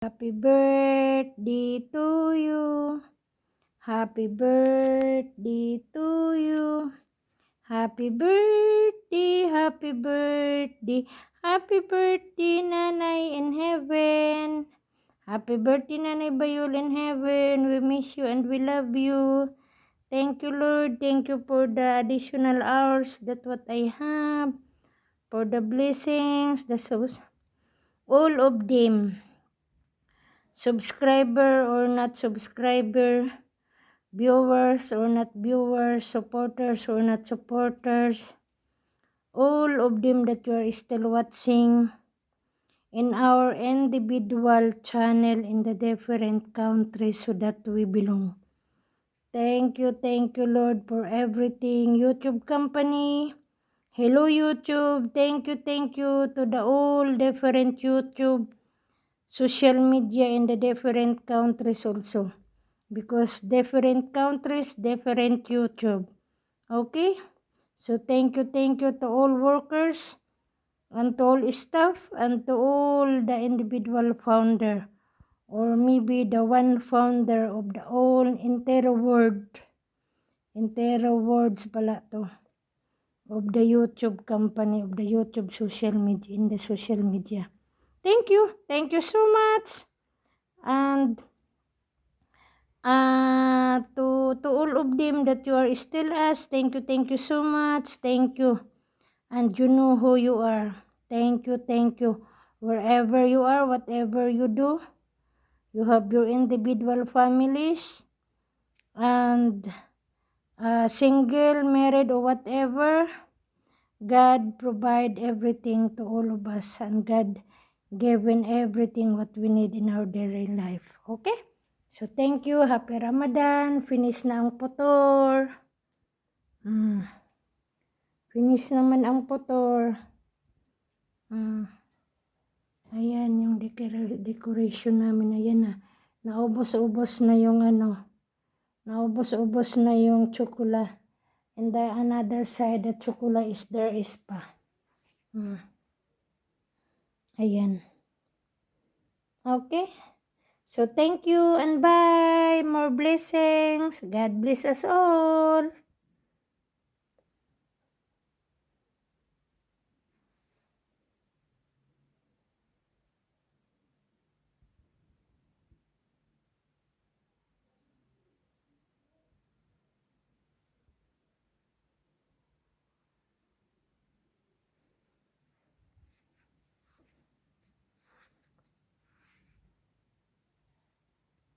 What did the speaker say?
Happy birthday to you. Happy birthday to you. Happy birthday, happy birthday, happy birthday, Nanay in heaven. Happy birthday, Nanay Bayul in heaven. We miss you and we love you. Thank you, Lord. Thank you for the additional hours that what I have, for the blessings, all of them. Subscriber or not subscriber, viewers or not viewers, supporters or not supporters, all of them that you are still watching in our individual channel in the different countries so that we belong. Thank you, Lord, for everything. YouTube company, hello YouTube, thank you to the all different YouTube social media in the different countries also, because different countries, different YouTube. Okay, so thank you to all workers and to all staff and to all the individual founder, or maybe the one founder of the all entire words pala to, of the YouTube company, of the YouTube social media, in the social media. Thank you so much. And to all of them that you are still us, thank you so much. Thank you. And you know who you are. Thank you. Wherever you are, whatever you do, you have your individual families, and single, married, or whatever. God provide everything to all of us, and God given everything what we need in our daily life. Okay? So, thank you. Happy Ramadan. Finish na ang putor. Finish naman ang putor. Ayan, yung decoration namin. Ayan na. Naubos-ubos na yung Naubos-ubos na yung tsokula. And the another side, the tsokula is there is pa. Ayan. Okay? So, thank you and bye. More blessings. God bless us all.